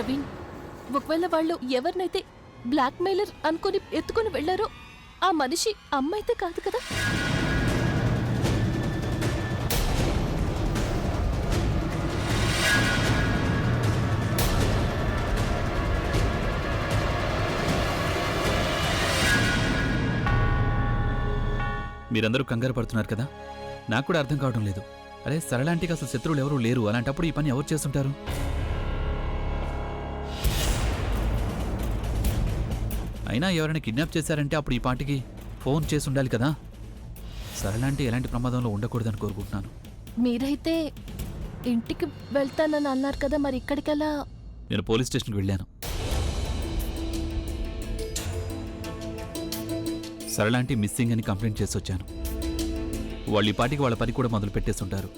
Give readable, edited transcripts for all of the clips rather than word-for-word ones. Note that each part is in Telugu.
ప్రవీణ్, ఒకవేళ వాళ్ళు ఎవరినైతే బ్లాక్ మెయిలర్ అనుకుని ఎత్తుకుని వెళ్లారో ఆ మనిషి అమ్మైతే కాదు కదా? మీరందరూ కంగారు పడుతున్నారు కదా, నాకు కూడా అర్థం కావడం లేదు. అరే సరళాంటికి అసలు శత్రువులు ఎవరూ లేరు, అలాంటప్పుడు ఈ పని ఎవరు చేస్తుంటారు? అయినా ఎవరైనా కిడ్నాప్ చేశారంటే అప్పుడు ఈ పాటికి ఫోన్ చేసి ఉండాలి కదా. సరళాంటి ఎలాంటి ప్రమాదంలో ఉండకూడదని కోరుకుంటున్నాను. మీరైతే ఇంటికి వెళ్తానని అన్నారు కదా, మరి ఇక్కడికెలా? నేను పోలీస్ స్టేషన్కి వెళ్ళాను. సరళాంటి మిస్సింగ్ అని కంప్లైంట్ చేసి వచ్చాను. వాళ్ళు ఈ పాటికి వాళ్ళ పని కూడా మొదలు పెట్టేస్తుంటారు.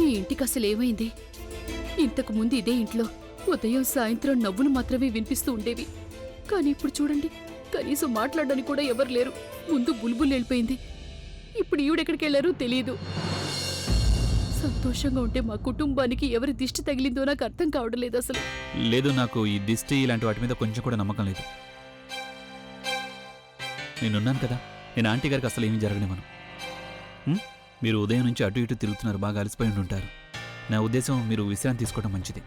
ఈ ఇంటికి అసలు ఏమైంది? ఇంతకు ముందు ఇదే ఇంట్లో ఉదయం సాయంత్రం నవ్వులు మాత్రమే వినిపిస్తూ ఉండేవి. కానీ ఇప్పుడు చూడండి, కనీసం మాట్లాడడానికి కూడా ఎవరు లేరు. ముందు బుల్బుల్ వెళ్ళిపోయింది, ఇప్పుడు ఈవిడెక్కడికి వెళ్ళారో తెలియదు. సంతోషంగా ఉంటే మా కుటుంబానికి ఎవరి దిష్టి తగిలిందో నాకు అర్థం కావడం లేదు అసలు. లేదు, నాకు ఈ దిష్టి ఇలాంటి వాటి మీద కొంచెం కూడా నమ్మకం లేదు. నేనున్నాను కదా, నేను ఆంటీ గారికి అసలు ఏమీ జరగనివ్వను. మీరు ఉదయం నుంచి అటు ఇటు తిరుగుతున్నారు, బాగా అలసిపోయి ఉంటారు. నా ఉద్దేశం మీరు విశ్రాంతి తీసుకోవడం మంచిది.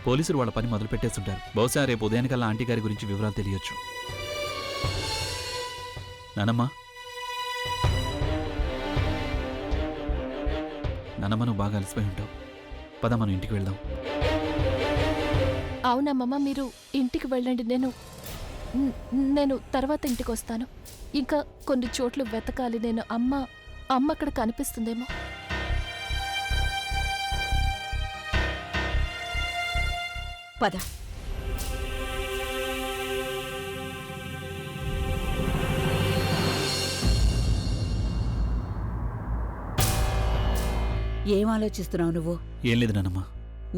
పోలీసులు వాళ్ళ పని మొదలు పెట్టేస్తుంటారు. బహుశా రేపు ఉదయానికల్లా ఆంటీ గారి గురించి వివరాలు తెలియచ్చు. నానమ్మా, నానమ్మ నువ్వు బాగా అలసిపోయి ఉంటావు, పద మనం ఇంటికి వెళ్దాం. అవునమ్మమ్మ, మీరు ఇంటికి వెళ్ళండి. నేను తర్వాత ఇంటికి వస్తాను. ఇంకా కొన్ని చోట్ల వెతకాలి. నేను అమ్మ అక్కడ కనిపిస్తుందేమో. పద. ఏం ఆలోచిస్తున్నావు నువ్వు? ఏం లేదు నానమ్మా.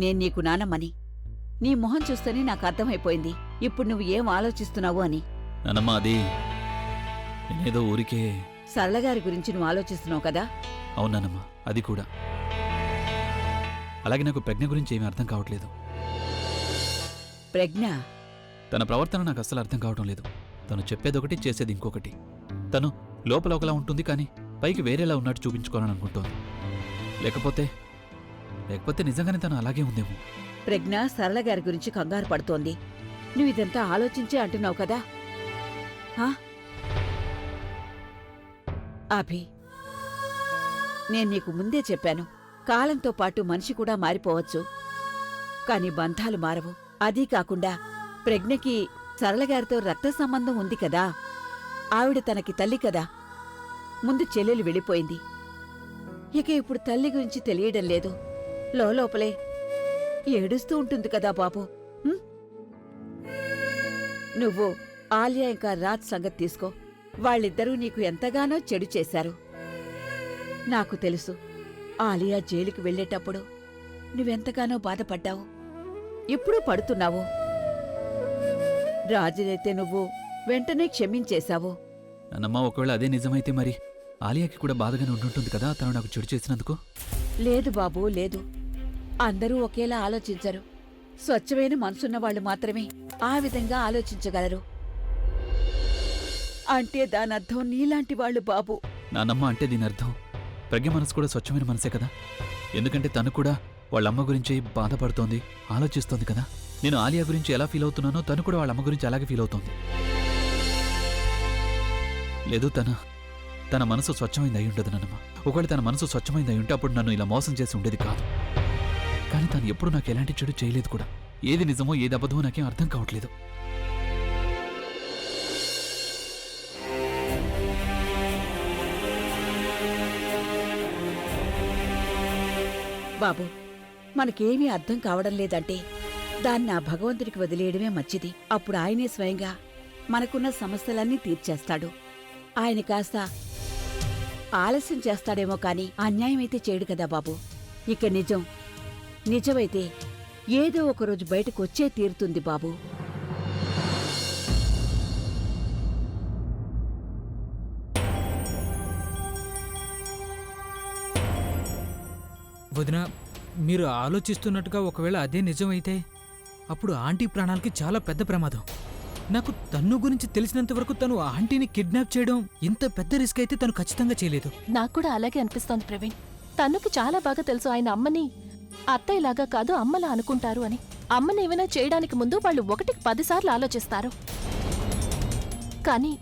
నేను నీకు నానమ్మని. నీ మొహం చూస్తేనే నాకు అర్థమైపోయింది ఇప్పుడు నువ్వు ఏం ఆలోచిస్తున్నావు అని. నానమ్మా, అది నేనేదో ఊరికే. సరళగారి గురించి నువ్వు ఆలోచిస్తున్నావు కదా? అవునానమ్మా, అది కూడా. అలాగే నాకు ప్రజ్ఞ గురించి ఏమీ అర్థం కావట్లేదు. ప్రజ్ఞ? తన ప్రవర్తన నాకు అస్సలు అర్థం కావడం లేదు. తను చెప్పేదొకటి చేసేది ఇంకొకటి. తను లోపల ఒకలా ఉంటుంది, కానీ పైకి వేరేలా ఉన్నట్టు చూపించుకోవాలని అనుకుంటోంది. లేకపోతే నిజంగానే తను అలాగే ఉందేమో. ప్రజ్ఞ సరళగారి గురించి కంగారు పడుతోంది. నువ్వు ఇదంతా ఆలోచించే అంటున్నావు కదా? అభి, నేను నీకు ముందే చెప్పాను, కాలంతో పాటు మనిషి కూడా మారిపోవచ్చు, కాని బంధాలు మారవు. అదీ కాకుండా ప్రజ్ఞకి సరళగారితో రక్త సంబంధం ఉంది కదా. ఆవిడ తనకి తల్లి కదా. ముందు చెల్లెలు వెళ్ళిపోయింది, ఇక ఇప్పుడు తల్లి గురించి తెలియడం లేదు. లోపలే ఏడుస్తూ ఉంటుంది కదా బాబు. నువ్వు ఆలియా ఇంకా రాజ్ సంగతి తీసుకో. వాళ్ళిద్దరూ నీకు ఎంతగానో చెడు చేశారు. నాకు తెలుసు, ఆలియా జైలుకి వెళ్లేటప్పుడు నువ్వెంతగానో బాధపడ్డావు, ఇప్పుడు పడుతున్నావు. రాజునైతే నువ్వు వెంటనే క్షమించేశావు. నాన్నమ్మ, ఒకవేళ అదే నిజమైతే మరి ఆలియాకి కూడా బాధగానే ఉంటుంటుంది కదా తను నాకు చెడు చేసినందుకు. లేదు బాబూ, లేదు. అందరూ ఒకేలా ఆలోచించరు. స్వచ్ఛమైన మనసున్న వాళ్ళు మాత్రమే ఆ విధంగా ఆలోచించగలరు. అంటే దానర్థం నీలాంటి వాళ్ళు బాబు. నాన్నమ్మ, అంటే దీని అర్థం ప్రజ్ఞ మనసు కూడా స్వచ్ఛమైన మనసే కదా. ఎందుకంటే తను కూడా వాళ్ళమ్మ గురించి బాధపడుతోంది, ఆలోచిస్తోంది కదా. నేను ఆలియా గురించి ఎలా ఫీల్ అవుతున్నానో తను కూడా వాళ్ళమ్మ గురించి అలాగే ఫీల్ అవుతోంది. లేదు, తన మనసు స్వచ్ఛమైంది అయి ఉండదు నాన్నమ్మ. ఒకవేళ తన మనసు స్వచ్ఛమైంది అయి ఉంటే అప్పుడు నన్ను ఇలా మోసం చేసి ఉండేది కాదు. కానీ తను ఎప్పుడు నాకు ఎలాంటి చెడు చేయలేదు కూడా. ఏది నిజమో ఏది అబద్ధమో నాకేం అర్థం కావట్లేదు. బాబు, మనకేమీ అర్థం కావడం లేదంటే దాన్ని ఆ భగవంతుడికి వదిలేయడమే మంచిది. అప్పుడు ఆయనే స్వయంగా మనకున్న సమస్యలన్నీ తీర్చేస్తాడు. ఆయన కాస్త ఆలస్యం చేస్తాడేమో కాని అన్యాయమైతే చేయడు కదా బాబు. ఇక నిజమైతే ఏదో ఒకరోజు బయటకు వచ్చే తీరుతుంది బాబు. వదిన, మీరు ఆలోచిస్తున్నట్టుగా ఒకవేళ అదే నిజమైతే అప్పుడు ఆంటీ ప్రాణాలకి చాలా పెద్ద ప్రమాదం. నాకు తన్ను గురించి తెలిసినంత వరకు తను ఆంటీని కిడ్నాప్ చేయడం ఇంత పెద్ద రిస్క్ అయితే తను ఖచ్చితంగా చేయలేదు. నాకు కూడా అలాగే అనిపిస్తోంది ప్రవీణ్. తనకి చాలా బాగా తెలుసు ఆయన అమ్మని అత్తయ్యలాగా కాదు అమ్మలా అనుకుంటారు అని. అమ్మని ఏమైనా చేయడానికి ముందు వాళ్ళు 1కి 10 సార్లు ఆలోచిస్తారు. కానీ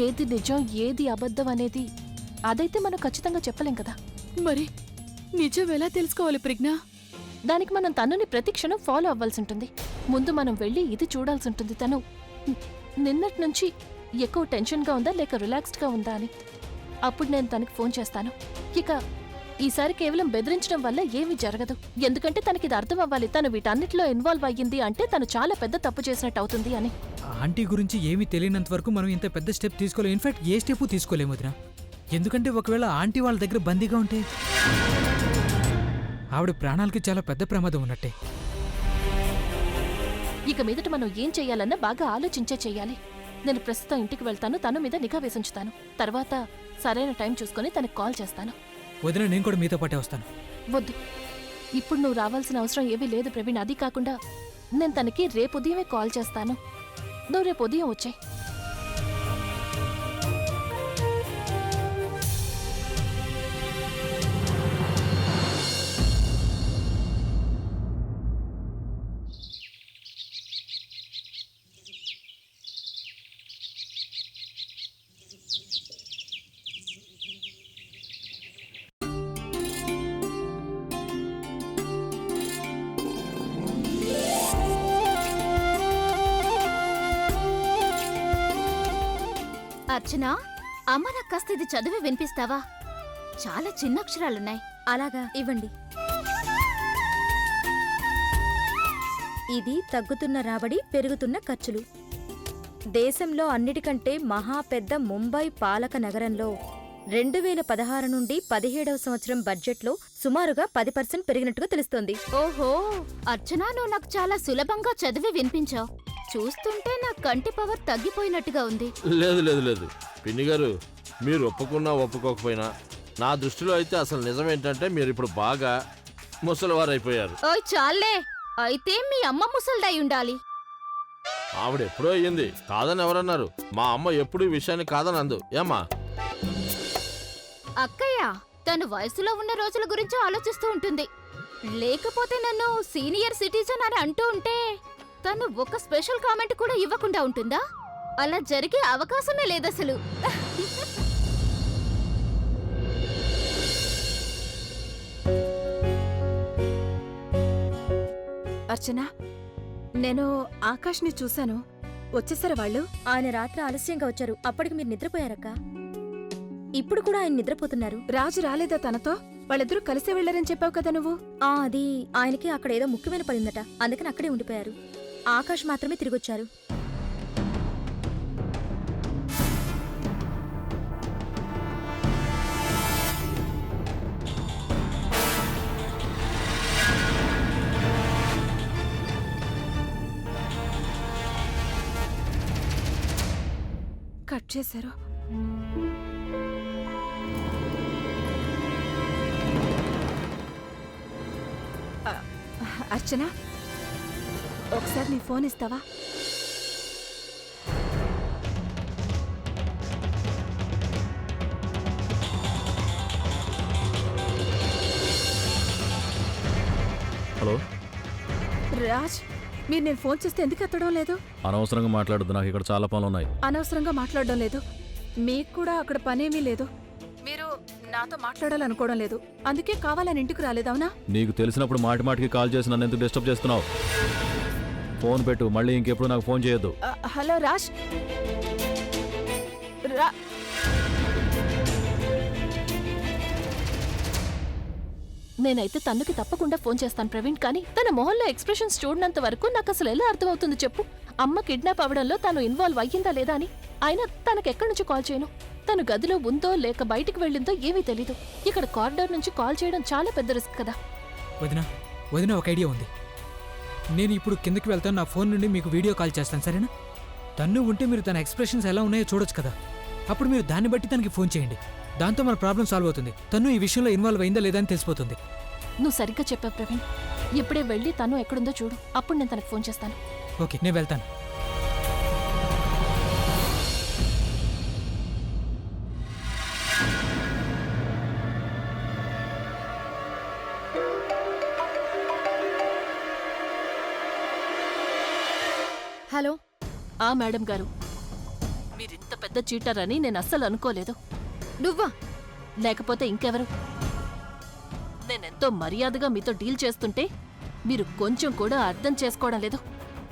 ఏది నిజం ఏది అబద్ధం అనేది అదైతే మనం ఖచ్చితంగా చెప్పలేం కదా. మరి నిజం ఎలా తెలుసుకోవాలి ప్రజ్ఞ? దానికి మనం తనుని ప్రతి క్షణం ఫాలో అవ్వాల్సి ఉంటుంది. ముందు మనం వెళ్ళి ఇది చూడాల్సి ఉంటుంది, తను నిన్నటి నుంచి ఎక్కువ టెన్షన్గా ఉందా లేక రిలాక్స్డ్గా ఉందా అని. అప్పుడు నేను తనకి ఫోన్ చేస్తాను. ఇక ఈసారి కేవలం బెదిరించడం వల్ల ఏమీ జరగదు. ఎందుకంటే తనకి ఇది అర్థం అవ్వాలి, తను వీటన్నిటిలో ఇన్వాల్వ్ అయ్యింది అంటే తను చాలా పెద్ద తప్పు చేసినట్టు అవుతుంది అని. ఆంటీ గురించి ఏమీ తెలియనంత వరకు మనం ఇంత పెద్ద స్టెప్ తీసుకోలేం. ఇన్ఫాక్ట్ ఏ స్టెప్ తీసుకోలేము వదినా. ఎందుకంటే ఒకవేళ ఆంటీ వాళ్ళ దగ్గర బందీగా ఉంటే ఆవిడ ప్రాణాలకి చాలా పెద్ద ప్రమాదం ఉన్నట్టే. ఇక మీదట మనం ఏం చెయ్యాలన్నా బాగా ఆలోచించే చెయ్యాలి. నేను ప్రస్తుతం ఇంటికి వెళ్తాను, తను మీద నిఘా వేసుంచుతాను. తర్వాత సరైన టైం చూసుకొని తనకి కాల్ చేస్తాను. వదిన నేను కూడా మీతో పాటే వస్తాను. వద్దు, ఇప్పుడు నువ్వు రావాల్సిన అవసరం ఏమీ లేదు ప్రవీణ్. అది కాకుండా నేను తనకి రేపు ఉదయమే కాల్ చేస్తాను. నువ్వు రేపు ఉదయం వచ్చాయి. అర్చన, అమ్మ నాకు కాస్త ఇది చదివి వినిపిస్తావా? చాలా చిన్న అక్షరాలున్నాయి. అలాగా, ఇవ్వండి. ఇది తగ్గుతున్న రాబడి, పెరుగుతున్న ఖర్చులు. దేశంలో అన్నిటికంటే మహా పెద్ద ముంబై పాలక నగరంలో 2016 నుండి 17వ సంవత్సరం బడ్జెట్లో సుమారుగా 10% పెరిగినట్టుగా తెలుస్తోంది. ఓహో, అర్చన, నువ్వు నాకు చాలా సులభంగా చదివి వినిపించావు. చూస్తుంటే నా కంటి పవర్ తగ్గిపోయినట్టుగా ఉంది. లేదు లేదు లేదు పిన్ని గారు, మీరు ఒప్పుకున్నా ఒప్పుకోకపోయినా నా దృష్టిలో అయితే అసలు నిజం ఏంటంటే మీరు ఇప్పుడు బాగా ముసలివారైపోయారు. ఓయ్ చాలే, అయితే మీ అమ్మ ముసల్దై ఉండాలి. ఆవిడ ఎప్పుడో అయ్యింది, కాదని ఎవరన్నారు? మా అమ్మ ఎప్పుడు ఈ విషయాన్ని కాదని అందు. ఏమ్మా? అక్కయ్య తను వయసులో ఉన్న రోజుల గురించి ఆలోచిస్తూ ఉంటుంది. లేకపోతే నన్ను సీనియర్ సిటిజన్ అని అంటూ ఉంటే తను ఒక స్పెషల్ కామెంట్ కూడా ఇవ్వకుండా ఉంటుందా? అలా జరిగే అవకాశమే లేదసలు. అర్చన, నేను ఆకాష్ని చూశాను. వచ్చేసారా వాళ్ళు? ఆయన రాత్రి ఆలస్యంగా వచ్చారు. అప్పటికి మీరు నిద్రపోయారక్క. ఇప్పుడు కూడా ఆయన నిద్రపోతున్నారు. రాజు రాలేదా తనతో? వాళ్ళిద్దరూ కలిసే వెళ్లారని చెప్పావు కదా నువ్వు. అది ఆయనకి అక్కడ ఏదో ముఖ్యమైన పడిందట, అందుకని అక్కడే ఉండిపోయారు. ఆకాష్ మాత్రమే తిరిగొచ్చారు. కట్ చేశారు. అర్చన, ఒకసారి నీ ఫోన్ ఇస్తావా? హలో రాజ్, మీరు నేను ఫోన్ చేస్తే ఎందుకు ఎత్తడం లేదు? అనవసరంగా మాట్లాడద్దు, నాకు ఇక్కడ చాలా పనులు ఉన్నాయి. అనవసరంగా మాట్లాడడం లేదు. మీకు కూడా అక్కడ పనేమీ లేదు. మీరు నాతో మాట్లాడాలనుకోవడం లేదు. అందుకే కావాలని ఇంటికి రాలేదవునా? నీకు తెలిసినప్పుడు మాటి మాటికి కాల్ చేసి నన్ను ఎందుకు డిస్టర్బ్ చేస్తున్నావు? ఫోన్ పెట్టు, మళ్ళీ ఇంకెప్పుడు నాకు ఫోన్ చేయొద్దు. హలో రాజ్. నేనైతే తన్నుకి తప్పకుండా ఫోన్ చేస్తాను ప్రవీణ్. కానీ తన మొహంలో ఎక్స్ప్రెషన్స్ చూడనంత వరకు నాకు అసలు ఎలా అర్థమవుతుంది చెప్పు? అమ్మ కిడ్నాప్ అవ్వడంలో తను ఇన్వాల్వ్ అయ్యిందా లేదా అని. అయినా తనకెక్కడి నుంచి కాల్ చేయను? తను గదిలో ఉందో లేక బయటికి వెళ్ళిందో ఏమీ తెలీదు. ఇక్కడ కారిడార్ నుంచి కాల్ చేయడం చాలా పెద్ద రిస్క్ కదా. వదిన ఒక ఐడియా ఉంది. నేను ఇప్పుడు కిందకి వెళ్తాను, నా ఫోన్ నుండి మీకు వీడియో కాల్ చేస్తాను, సరేనా? తన్ను ఉంటే మీరు తన ఎక్స్ప్రెషన్స్ ఎలా ఉన్నాయో చూడొచ్చు కదా. అప్పుడు మీరు దాన్ని బట్టి తనకి ఫోన్ చేయండి. దాంతో మన ప్రాబ్లం సాల్వ్ అవుతుంది. తను ఈ విషయంలో ఇన్వాల్వ్ అయిందా లేదా అని తెలిసిపోతుంది. నువ్వు సరిగ్గా చెప్పావు ప్రవీణ్. ఇప్పుడే వెళ్ళి తను ఎక్కడుందో చూడు, అప్పుడు నేను తనకు ఫోన్ చేస్తాను. ఓకే, నేను వెళ్తాను. హలో. ఆ మేడం గారు, మీరింత పెద్ద చీటర్ అని నేను అస్సలు అనుకోలేదు. నువ్వా? లేకపోతే ఇంకెవరు? నేనెంతో మర్యాదగా మీతో డీల్ చేస్తుంటే మీరు కొంచెం కూడా అర్థం చేసుకోవడం లేదు.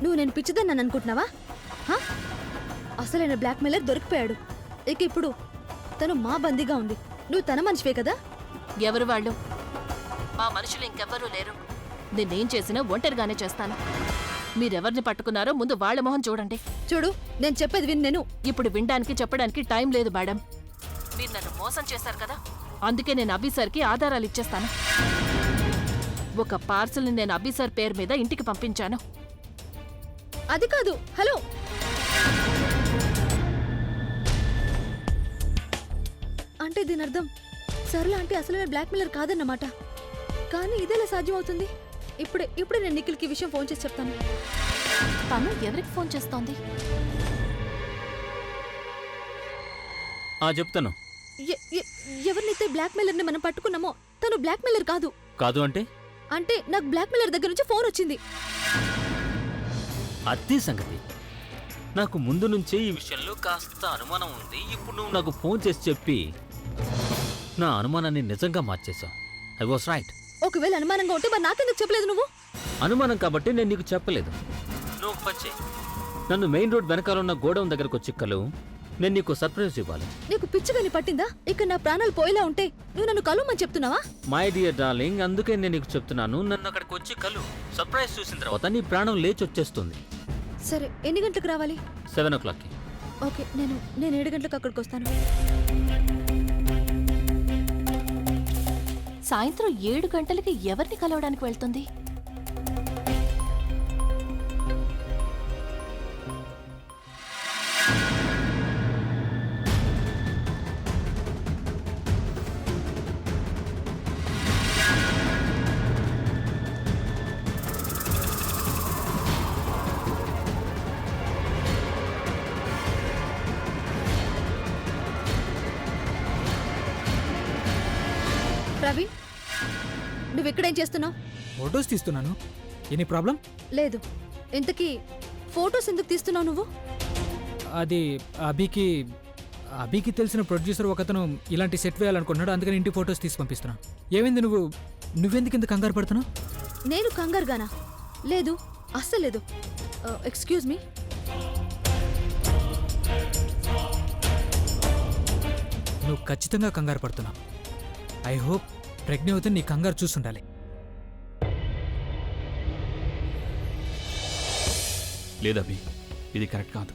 నువ్వు నేను పిచ్చిదని నన్ను అనుకుంటున్నావా? హా? అసలైన బ్లాక్మెయిలర్ దొరికిపోయాడు. ఇక ఇప్పుడు తను మా బందీగా ఉంది. నువ్వు తన మనిషివే కదా? ఎవరు వాళ్ళు? మా మనుషులు ఇంకెవ్వరూ లేరు. నేనేం చేసినా ఒంటరిగానే చేస్తాను. మీరెవరిని పట్టుకున్నారో ముందు వాళ్ళ మొహం చూడండి. చూడు, నేను చెప్పేది విని నేను. ఇప్పుడు వినడానికి చెప్పడానికి టైం లేదు మేడం. మీరు నన్ను మోసం చేశారు కదా, అందుకే నేను అభి సార్కి ఆధారాలు ఇచ్చేస్తాను. ఒక పార్సల్ని నేను అభి సార్ పేరు మీద ఇంటికి పంపించాను. అది కాదు. హలో. అంటే దీని అర్థం సరళ అంటే అసలైన బ్లాక్మెయిలర్ కాదన్నమాట. కానీ ఇదేలా సాధ్యం అవుతుంది? ఇప్పుడే నేను నిఖిల్కి విషయం ఫోన్ చేసి చెప్తాను. తను ఎవరికి ఫోన్ చేస్తోంది? చెప్తాను. ఎవరినైతే బ్లాక్మెయిలర్ని మనం పట్టుకున్నామో తను బ్లాక్మెయిలర్ కాదు. కాదు అంటే? అంటే నాకు బ్లాక్మెయిలర్ దగ్గర నుంచి ఫోన్ వచ్చింది. అదే సంగతి. నాకు ముందు నుంచే ఈ విషయంలో కాస్త అనుమానం ఉంది. ఇప్పుడు నువ్వు నాకు ఫోన్ చేసి చెప్పి నా అనుమానాన్ని నిజంగా మార్చేశావు. I was right. ఒకవేళ అనుమానంగా ఉంటే మరి నాకెందుకు చెప్పలేదు నువ్వు? అనుమానం కాబట్టి నేను నీకు చెప్పలేదు. నువ్వు పచ్చి నన్ను మెయిన్ రోడ్ వెనకాల ఉన్న గోడౌన్ దగ్గరకు వచ్చి కలువు. నేను నీకు సర్ప్రైజ్ ఇవ్వాలి. నీకు పిచ్చిగాని పట్టిందా? ఇక్కడ నా ప్రాణాలు పోయేలా ఉంటే నువ్వు నన్ను కలువమని చెప్తున్నావా? మై డియర్ డార్లింగ్, అందుకే నేను నీకు చెప్తున్నాను. నన్ను అక్కడికి వచ్చి కలువు. సర్ప్రైజ్ చూసిన తర్వాత నీ ప్రాణం లేచి వచ్చేస్తుంది. సరే, ఎన్ని గంటలకు రావాలి? 7 o'clockకి. ఓకే, నేను 7 గంటలకు అక్కడికి వస్తాను. సాయంత్రం 7 గంటలకి ఎవరిని కలవడానికి వెళ్తుంది? ప్రవీణ్, నువ్వు ఇక్కడేం చేస్తున్నావు? ఫొటోస్ తీస్తున్నాను. Any problem? లేదు. ఇంతకీ ఫొటోస్ ఎందుకు తీస్తున్నావు నువ్వు? అది అభికి తెలిసిన ప్రొడ్యూసర్ ఒకతను ఇలాంటి సెట్ వేయాలనుకున్నాడు. అందుకని ఇంటి ఫొటోస్ తీసి పంపిస్తున్నా. ఏమైంది, నువ్వెందుకు ఇంత కంగారు పడుతున్నావు? నేను కంగారుగానా? లేదు, అస్సలు లేదు. Excuse me. నువ్వు ఖచ్చితంగా కంగారు పడుతున్నావు. ఐ హోప్ ప్రజ్ఞవతి నీ కంగారు చూస్తుండాలి. లేదభి, ఇది కరెక్ట్ కాదు.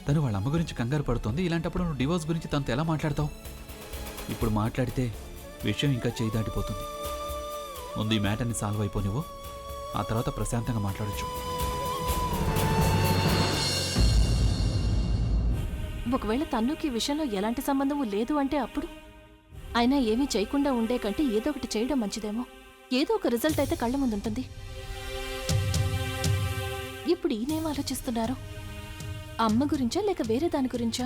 తను వాళ్ళ అమ్మ గురించి కంగారు పడుతోంది. ఇలాంటప్పుడు నువ్వు డివోర్స్ గురించి తనతో ఎలా మాట్లాడతావు? ఇప్పుడు మాట్లాడితే విషయం ఇంకా చేయి దాటిపోతుంది. ముందు ఈ మ్యాటర్ని సాల్వ్ అయిపోనివ్వు, ఆ తర్వాత ప్రశాంతంగా మాట్లాడొచ్చు. ఒకవేళ తన్నుకి ఈ విషయంలో ఎలాంటి సంబంధము లేదు అంటే అప్పుడు? అయినా ఏమీ చేయకుండా ఉండే కంటే ఏదో ఒకటి చేయడం మంచిదేమో. ఏదో ఒక రిజల్ట్ అయితే కళ్ళ ముందుంటుంది. ఇప్పుడు ఈయనేం ఆలోచిస్తున్నారు? అమ్మ గురించా లేక వేరే దాని గురించా?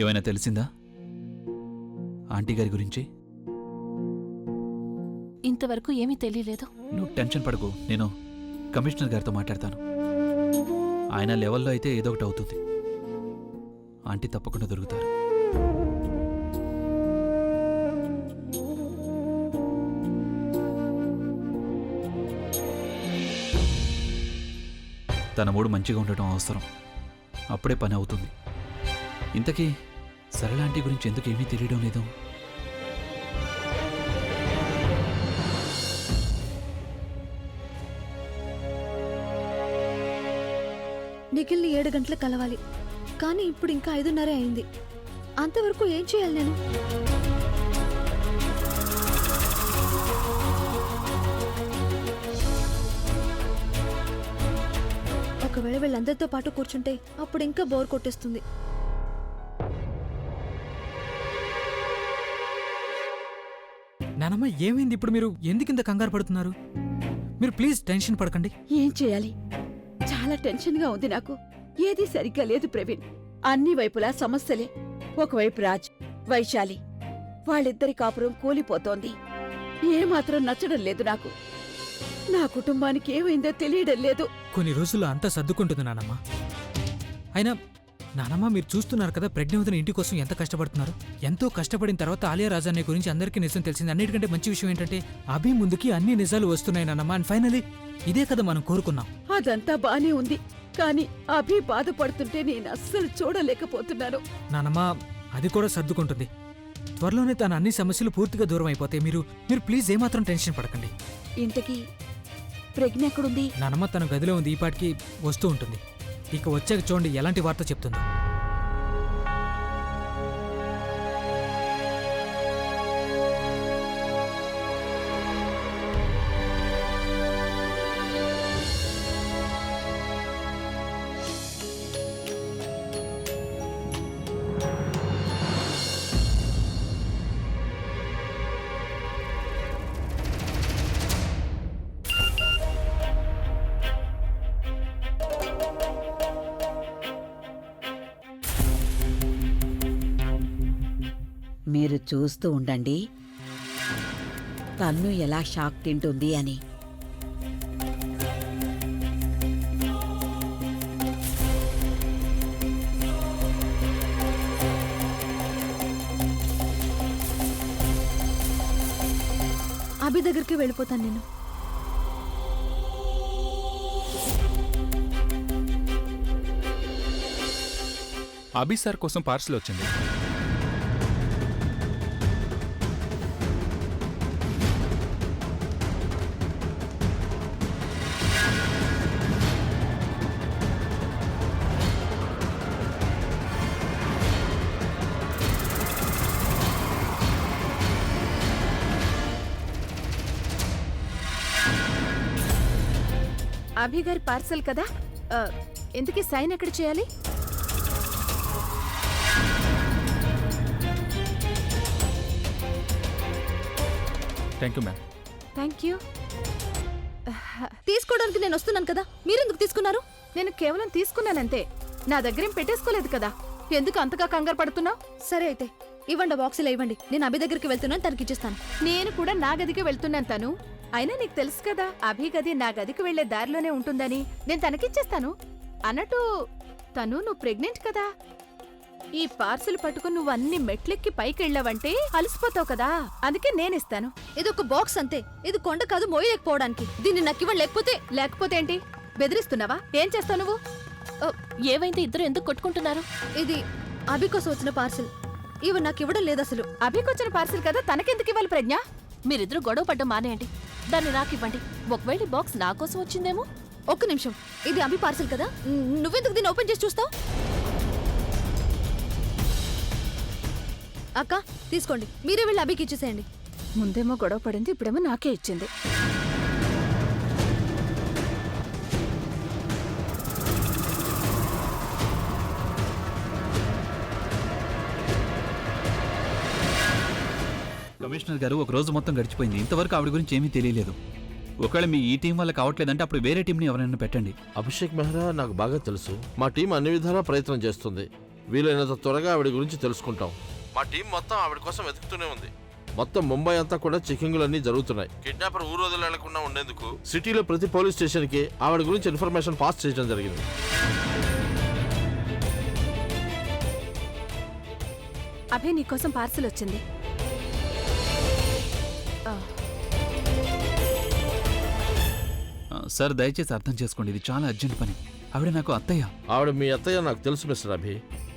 ఏమైనా తెలిసిందా ఆంటీ గారి గురించి? ఇంతవరకు ఏమీ తెలియలేదు. నువ్వు టెన్షన్ పడకు, నేను కమిషనర్ గారితో మాట్లాడతాను. ఆయన లెవెల్లో అయితే ఏదో ఒకటి అవుతుంది. ఆంటీ తప్పకుండా దొరుకుతారు. తన మూడు మంచిగా ఉండటం అవసరం. అప్పుడే పని అవుతుంది. ఇంతకీ సరళ ఆంటీ గురించి ఎందుకు ఏమీ తెలియడం లేదు? నిఖిల్ని 7 గంటలకు కలవాలి. కానీ ఇప్పుడు ఇంకా 5:30 అయింది. అంతవరకు ఏం చేయాలి నేను? ఒకవేళ వీళ్ళందరితో పాటు కూర్చుంటే అప్పుడు ఇంకా బోర్ కొట్టేస్తుంది. నానమ్మ ఏమైంది ఇప్పుడు? మీరు ఎందుకింత కంగారు పడుతున్నారు? మీరు ప్లీజ్ టెన్షన్ పడకండి. ఏం చేయాలి? చాలా టెన్షన్గా ఉంది నాకు. ఏదీ సరిగ్గా లేదు ప్రవీణ్. అన్ని వైపులా సమస్యలే. ఒకవైపు రాజ్, వైశాలి, వాళ్ళిద్దరి కాపురం కూలిపోతోంది. ఏమాత్రం నచ్చడం లేదు నాకు. నా కుటుంబానికి ఏమైందో తెలియడం లేదు. కొన్ని రోజుల్లో అంతా సర్దుకుంటుంది నానమ్మ. అయినా నానమ్మ మీరు చూస్తున్నారు కదా ప్రజ్ఞావతిని ఇంటి కోసం ఎంత కష్టపడుతున్నారు. ఎంతో కష్టపడిన తర్వాత ఆలియా రాజానే గురించి అందరికీ నిజం తెలిసింది. అన్నిటికంటే మంచి విషయం ఏంటంటే అభి ముందుకి అన్ని నిజాలు వస్తున్నాయి నానమ్మ. అండ్ ఫైనలీ ఇదే కదా మనం కోరుకున్నాం. అదంతా బానే ఉంది, కానీ అభి బాధపడుతుంటే నేను అస్సలు చూడలేకపోతున్నాను. నానమ్మ అది కూడా సర్దుకుంటుంది. త్వరలోనే తన అన్ని సమస్యలు పూర్తిగా దూరం అయిపోతాయి. మీరు ప్లీజ్ ఏమాత్రం టెన్షన్ పడకండి. ఇంతకీ ప్రజ్ఞ ఎక్కడుంది? నానమ్మ తన గదిలో ఉంది, ఈ పాటికి వస్తూ ఉంటుంది. ఇక వచ్చాక చూడండి ఎలాంటి వార్త చెప్తుందో. మీరు చూస్తూ ఉండండి తన్ను ఎలా షాక్ తింటుంది అని. అభి దగ్గరికి వెళ్ళిపోతాను నేను. అభి సార్ కోసం పార్సల్ వచ్చింది. అభి గారి పార్సల్ కదా, ఎందుకు సైన్ ఎక్కడ చేయాలి? Thank you ma'am. Thank you. తీసుకోవడానికి నేను వస్తున్నాను కదా, మీరెందుకు తీసుకున్నారు? నేను కేవలం తీసుకున్నానంతే, నా దగ్గరేం పెట్టేసుకోలేదు కదా. ఎందుకు అంతగా కంగారు పడుతున్నావు? సరే అయితే ఇవ్వండి, బాక్సులో ఇవ్వండి. నేను అభి దగ్గరికి వెళ్తున్నాను, తనకి ఇచ్చేస్తాను. నేను కూడా నా గదికి వెళ్తున్నాను తను. అయినా నీకు తెలుసు కదా అభి గది నా గదికి వెళ్లే దారిలోనే ఉంటుందని. నేను తనకిచ్చేస్తాను. అన్నట్టు తను నువ్వు ప్రెగ్నెంట్ కదా, ఈ పార్సిల్ పట్టుకుని నువ్వు అన్ని మెట్లెక్కి పైకి వెళ్ళావంటే అలసిపోతావు కదా, అందుకే నేనిస్తాను. ఇది ఒక బాక్స్ అంతే, ఇది కొండ కాదు మోయలేకపోవడానికి. దీన్ని నాకు ఇవ్వండి, లేకపోతే ఏంటి? బెదిరిస్తున్నావా? ఏం చేస్తావు నువ్వు? ఏమైంది? ఇద్దరు ఎందుకు కొట్టుకుంటున్నారు? ఇది అభి కోసం వచ్చిన పార్సిల్, ఇవి నాకు ఇవ్వడం లేదు అసలు. అభికొచ్చిన పార్సిల్ కదా, తనకెందుకు ఇవ్వాలి ప్రజ్ఞ? మీరిద్దరు గొడవ పడ్డం మానేయండి. దాన్ని నాకివ్వండి. ఒకవేళ ఈ బాక్స్ నా కోసం వచ్చిందేమో. ఒక్క నిమిషం, ఇది అభి పార్సిల్ కదా, నువ్వెందుకు దీన్ని ఓపెన్ చేసి చూస్తావు? అక్క తీసుకోండి, మీరే వెళ్ళి అభికి ఇచ్చేసేయండి. ముందేమో గొడవ పడింది, ఇప్పుడేమో నాకే ఇచ్చింది. కమిషనర్ గారు ఒక రోజు మొత్తం గడిచిపోయింది, ఇంతవరకు ఆవిడ గురించి ఏమీ తెలియలేదు. ఒకవేళ మీ ఈ టీం వల్ల కావట్లేదంటే అప్పుడు వేరే టీంని ఎవరైనా పెట్టండి. అభిషేక్ మెహ్రా నాకు బాగా తెలుసు. మా టీం అన్ని విధాలా ప్రయత్నం చేస్తుంది. వీలైనంత త్వరగా ఆవిడ గురించి తెలుసుకుంటాం. మా టీం మొత్తం ఆవిడ కోసం వెతుకుతూనే ఉంది. మొత్తం ముంబై అంతా కూడా చెకింగులన్నీ జరుగుతున్నాయి. కిడ్నాపర్ ఊరు వదిలేకుండా ఉండేందుకు సిటీలో ప్రతి పోలీస్ స్టేషన్కి ఆవిడ గురించి ఇన్ఫర్మేషన్ పాస్ చేయడం జరిగింది. అభి నీకోసం పార్సిల్ వచ్చింది. సార్ దయచేసి అర్థం చేసుకోండి, ఇది చాలా అర్జెంట్ పని. ఆవిడ నాకు అత్తయ్య. ఆవిడ మీ అత్తయ్య నాకు తెలుసు మిస్టర్ అభి.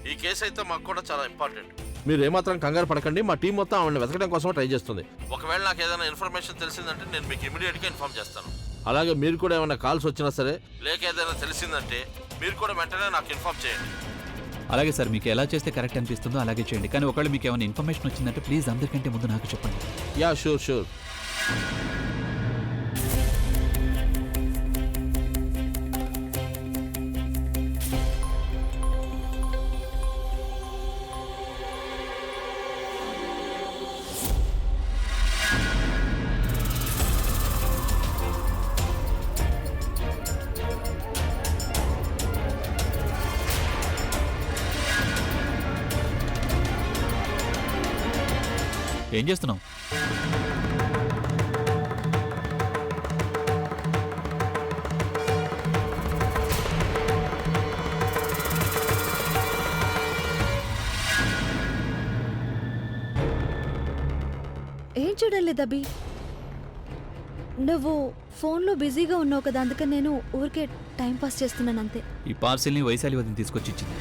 ఈ కేసు అయితే మాకు కూడా చాలా ఇంపార్టెంట్. మీరు ఏమాత్రం కంగారు పడకండి. మా టీం మొత్తం ఆవిడని వెతకడం కోసం ట్రై చేస్తుంది. ఒకవేళ నాకు ఏదైనా ఇన్ఫర్మేషన్ తెలిసిందంటే నేను మీకు ఇమీడియట్గా ఇన్ఫార్మ్ చేస్తాను. అలాగే మీరు కూడా ఏమైనా కాల్స్ వచ్చినా సరే, లేక ఏదైనా తెలిసిందంటే మీరు కూడా వెంటనే నాకు ఇన్ఫార్మ్ చేయండి. అలాగే సార్, మీకు ఎలా చేస్తే కరెక్ట్ అనిపిస్తుందో అలాగే చేయండి. కానీ ఒకవేళ మీకు ఏమైనా ఇన్ఫర్మేషన్ వచ్చిందంటే ప్లీజ్ అందరికంటే ముందు నాకు చెప్పండి. Yeah sure sure. ఏం చేస్తున్నావు? ఏం చూడలేదు అభి, నువ్వు ఫోన్లో బిజీగా ఉన్నావు కదా, అందుకని నేను ఊరికే టైం పాస్ చేస్తున్నాను అంతే. ఈ పార్సిల్ని వైశాలి వదిన తీసుకొచ్చి ఇచ్చింది.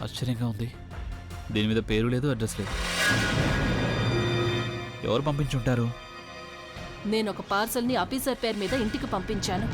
ఆశ్చర్యంగా ఉంది. దీని మీద పేరు లేదు, అడ్రస్ లేదు. ఎవరు పంపించుంటారు? నేను ఒక పార్సల్ని ఆఫీసర్ పేరు మీద ఇంటికి పంపించాను.